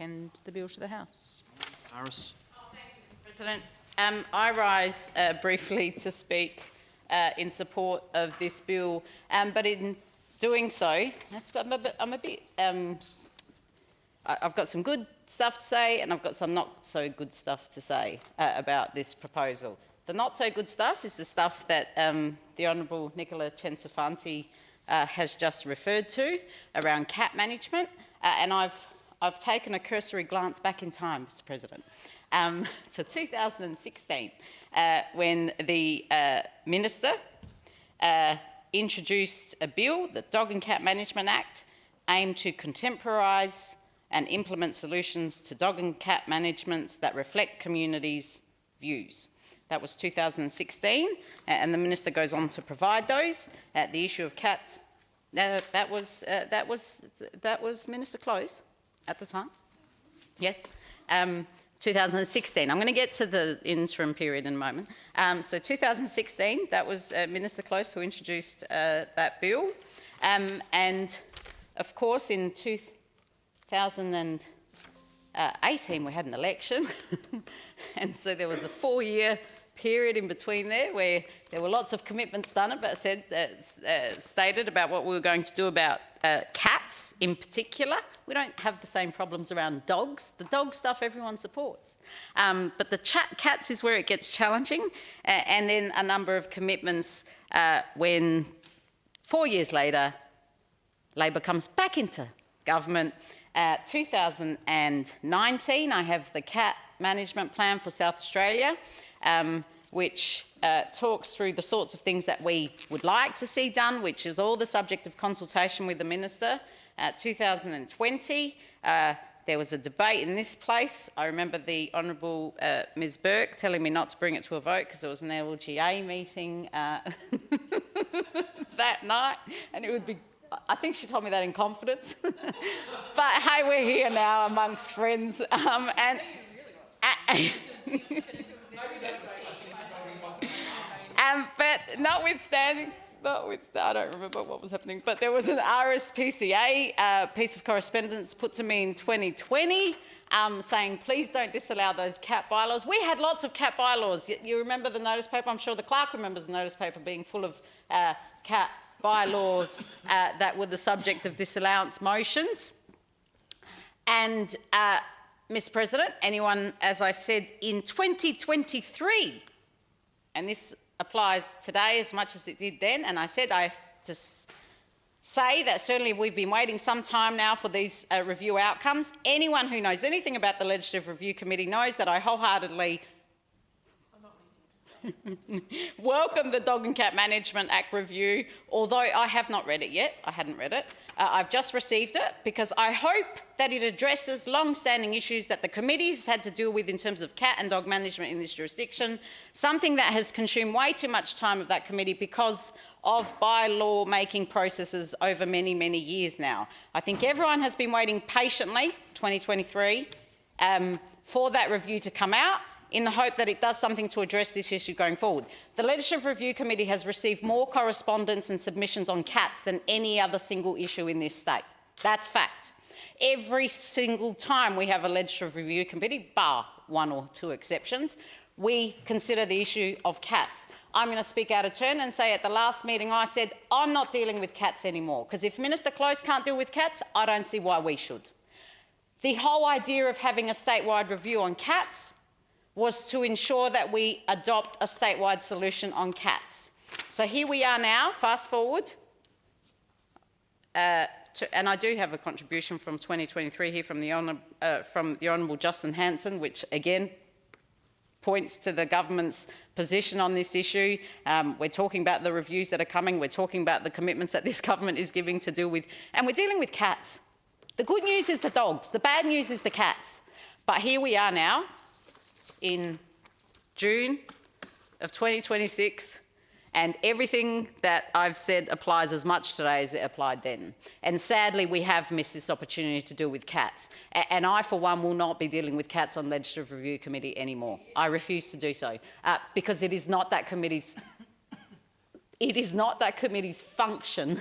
recommend the bill to the House. Harris. Thank you, Mr. President. I rise briefly to speak in support of this bill, but in doing so, I've got some good stuff to say and I've got some not so good stuff to say about this proposal. The not so good stuff is the stuff that the Honourable Nicola Chensafanti has just referred to around cat management, and I've taken a cursory glance back in time, Mr. President, to 2016, when the Minister introduced a bill, the Dog and Cat Management Act, aimed to contemporise and implement solutions to dog and cat managements that reflect communities' views. That was 2016, and the Minister goes on to provide those. The issue of cats, that was Minister Close at the time. Yes, 2016. I'm going to get to the interim period in a moment. So 2016, that was Minister Close who introduced that bill, and of course in 2018 we had an election, and so there was a 4-year period in between there where there were lots of commitments done, but stated about what we were going to do about cats in particular. We don't have the same problems around dogs. The dog stuff everyone supports. But the cats is where it gets challenging, and then a number of commitments when 4 years later Labor comes back into government. 2019, I have the cat management plan for South Australia, which talks through the sorts of things that we would like to see done, which is all the subject of consultation with the Minister. 2020, there was a debate in this place. I remember the Honourable Ms Burke telling me not to bring it to a vote because there was an LGA meeting that night, and it would be, I think she told me that in confidence. But hey, we're here now amongst friends, and but notwithstanding, I don't remember what was happening, but there was an RSPCA piece of correspondence put to me in 2020 saying, please don't disallow those cat bylaws. We had lots of cat bylaws. You remember the notice paper? I'm sure the clerk remembers the notice paper being full of cat bylaws that were the subject of disallowance motions. And Mr. President, anyone, as I said, in 2023, and this applies today as much as it did then, and I said I have to say that certainly we've been waiting some time now for these review outcomes. Anyone who knows anything about the Legislative Review Committee knows that I wholeheartedly welcome the Dog and Cat Management Act review, although I have not read it yet. I hadn't read it. I've just received it because I hope that it addresses long-standing issues that the committee's had to deal with in terms of cat and dog management in this jurisdiction, something that has consumed way too much time of that committee because of by-law making processes over many, many years now. I think everyone has been waiting patiently, 2023, for that review to come out, in the hope that it does something to address this issue going forward. The Legislative Review Committee has received more correspondence and submissions on cats than any other single issue in this state. That's fact. Every single time we have a Legislative Review Committee, bar 1 or 2 exceptions, we consider the issue of cats. I'm going to speak out of turn and say at the last meeting I said I'm not dealing with cats anymore, because if Minister Close can't deal with cats, I don't see why we should. The whole idea of having a statewide review on cats was to ensure that we adopt a statewide solution on cats. So here we are now, fast forward, and I do have a contribution from 2023 here from the Honourable Justin Hanson, which again points to the government's position on this issue. We're talking about the reviews that are coming, we're talking about the commitments that this government is giving to deal with, and we're dealing with cats. The good news is the dogs, the bad news is the cats. But here we are now, in June of 2026, and everything that I've said applies as much today as it applied then. And sadly, we have missed this opportunity to deal with cats. And I, for one, will not be dealing with cats on Legislative Review Committee anymore. I refuse to do so, because it is not that committee's function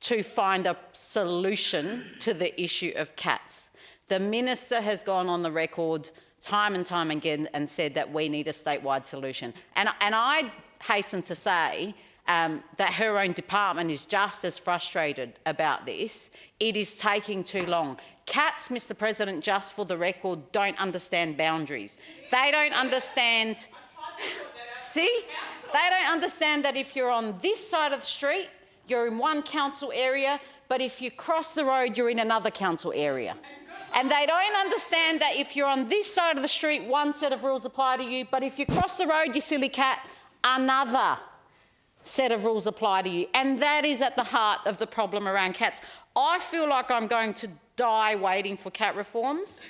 to find a solution to the issue of cats. The minister has gone on the record time and time again and said that we need a statewide solution. And I hasten to say that her own department is just as frustrated about this. It is taking too long. Cats, Mr. President, just for the record, don't understand boundaries. They don't understand... See? They don't understand that if you're on this side of the street, you're in one council area, but if you cross the road, you're in another council area. And they don't understand that if you're on this side of the street, one set of rules apply to you, but if you cross the road, you silly cat, another set of rules apply to you. And that is at the heart of the problem around cats. I feel like I'm going to die waiting for cat reforms.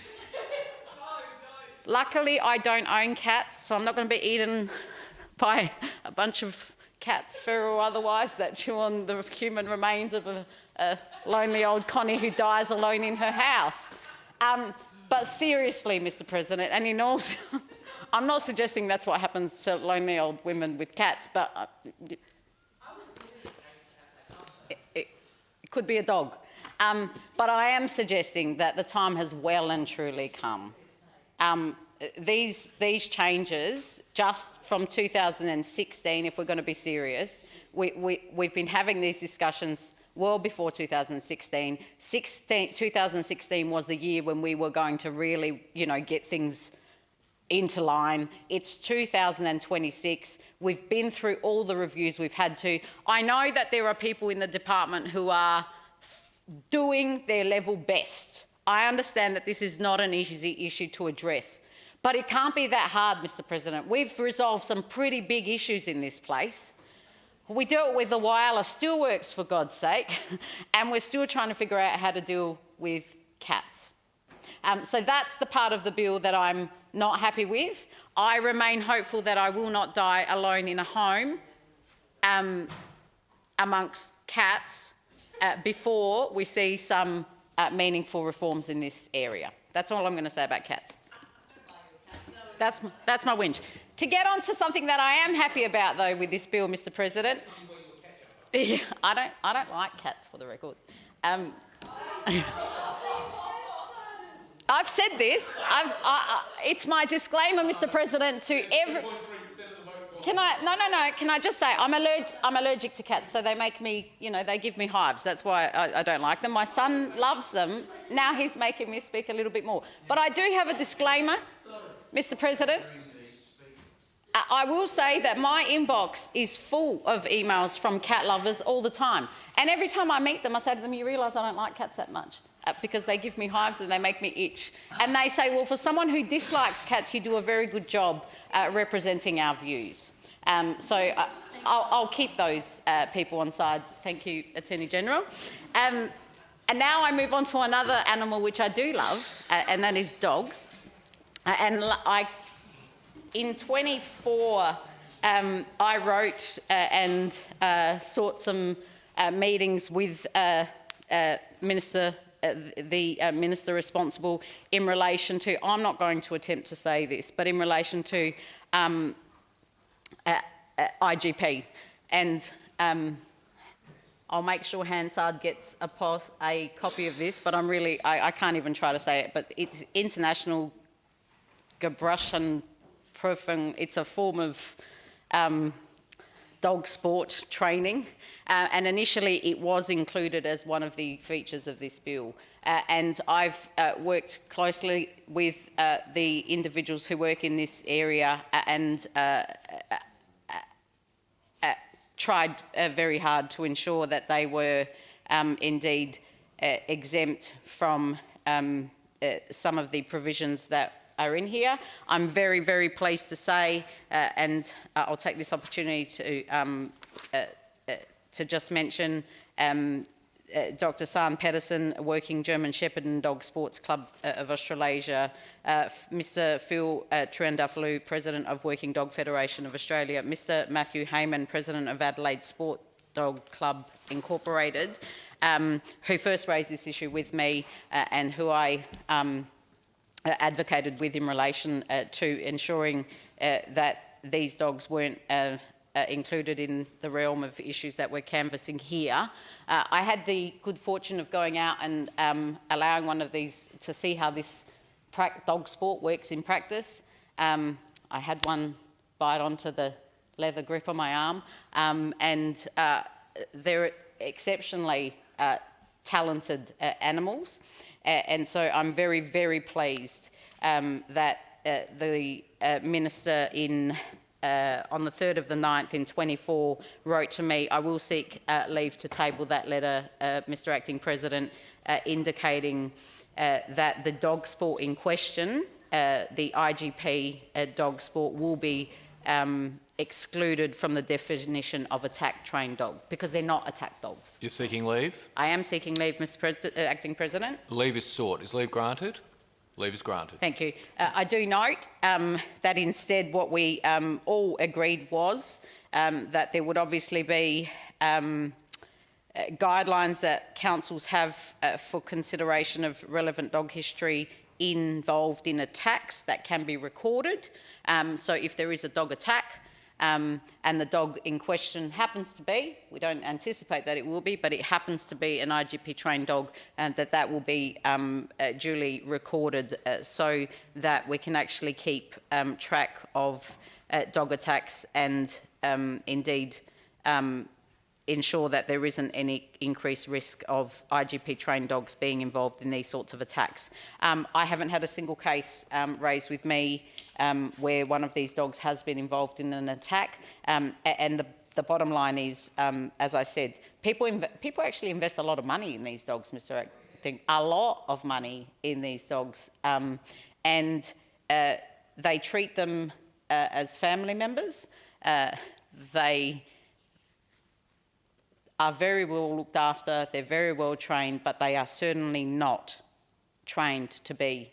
Luckily, I don't own cats, so I'm not going to be eaten by a bunch of cats, feral or otherwise, that chew on the human remains of a lonely old Connie who dies alone in her house. But seriously, Mr. President, and in all, I'm not suggesting that's what happens to lonely old women with cats, but it could be a dog. But I am suggesting that the time has well and truly come. These changes, just from 2016, if we're going to be serious, we've been having these discussions well before 2016. 2016 was the year when we were going to really, get things into line. It's 2026. We've been through all the reviews we've had to. I know that there are people in the department who are doing their level best. I understand that this is not an easy issue to address, but it can't be that hard, Mr. President. We've resolved some pretty big issues in this place. We dealt with the wireless steelworks, for God's sake, and we're still trying to figure out how to deal with cats. So that's the part of the bill that I'm not happy with. I remain hopeful that I will not die alone in a home amongst cats before we see some meaningful reforms in this area. That's all I'm going to say about cats. That's my whinge. To get on to something that I am happy about, though, with this bill, Mr. President. Yeah, I don't like cats, for the record. I've said this. It's my disclaimer, Mr. President, to every. Can I? No. Can I just say I'm allergic to cats, so they make me, they give me hives. That's why I don't like them. My son loves them. Now he's making me speak a little bit more. But I do have a disclaimer, Mr. President. I will say that my inbox is full of emails from cat lovers all the time. And every time I meet them, I say to them, you realise I don't like cats that much? Because they give me hives and they make me itch. And they say, well, for someone who dislikes cats, you do a very good job representing our views. So I'll keep those people on side. Thank you, Attorney General. And now I move on to another animal which I do love, and that is dogs. In 24, I wrote and sought some meetings with the minister responsible in relation to, I'm not going to attempt to say this, but in relation to IGP. And I'll make sure Hansard gets a copy of this, but I can't even try to say it, but it's International Gebrauchen. It's a form of dog sport training, and initially it was included as one of the features of this bill. And I've worked closely with the individuals who work in this area and tried very hard to ensure that they were indeed exempt from some of the provisions that are in here. I'm very, very pleased to say, and I'll take this opportunity to just mention Dr. San Pedersen, working German Shepherd and Dog Sports Club of Australasia, Mr. Phil Triandafalou, President of Working Dog Federation of Australia, Mr. Matthew Heyman, President of Adelaide Sport Dog Club Incorporated, who first raised this issue with me and who I advocated with in relation to ensuring that these dogs weren't included in the realm of issues that we're canvassing here. I had the good fortune of going out and allowing one of these to see how this dog sport works in practice. I had one bite onto the leather grip on my arm, and they're exceptionally talented animals, and so I'm very, very pleased that the Minister on the 3rd of the 9th in 24 wrote to me. I will seek leave to table that letter, Mr Acting President, indicating that the dog sport in question, the IGP dog sport, will be excluded from the definition of attack trained dog because they're not attack dogs. You're seeking leave? I am seeking leave, Mr Acting President. Leave is sought. Is leave granted? Leave is granted. Thank you. I do note that instead what we all agreed was that there would obviously be guidelines that councils have for consideration of relevant dog history involved in attacks that can be recorded. So if there is a dog attack and the dog in question happens to be, we don't anticipate that it will be, but it happens to be an IGP trained dog, and that will be duly recorded so that we can actually keep track of dog attacks and indeed ensure that there isn't any increased risk of IGP trained dogs being involved in these sorts of attacks. I haven't had a single case raised with me where one of these dogs has been involved in an attack, and the bottom line is, as I said, people actually invest a lot of money in these dogs, Mr Acting, a lot of money in these dogs, and they treat them as family members. They are very well looked after, they're very well trained, but they are certainly not trained to be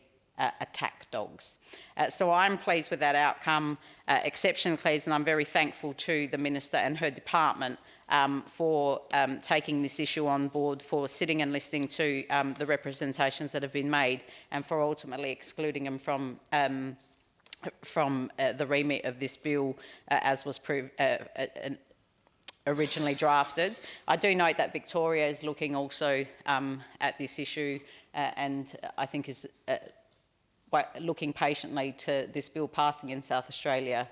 attack dogs. So I'm pleased with that outcome, exceptionally pleased, and I'm very thankful to the Minister and her department for taking this issue on board, for sitting and listening to the representations that have been made, and for ultimately excluding them from the remit of this bill as was originally drafted. I do note that Victoria is looking also at this issue and I think is looking patiently to this bill passing in South Australia,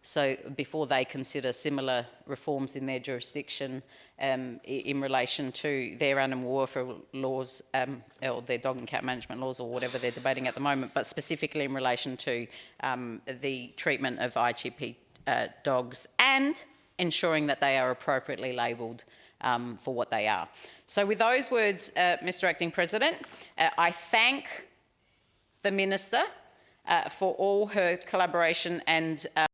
so before they consider similar reforms in their jurisdiction in relation to their animal welfare laws or their dog and cat management laws or whatever they're debating at the moment, but specifically in relation to the treatment of IGP dogs and ensuring that they are appropriately labelled for what they are. So with those words, Mr Acting President, I thank the Minister for all her collaboration and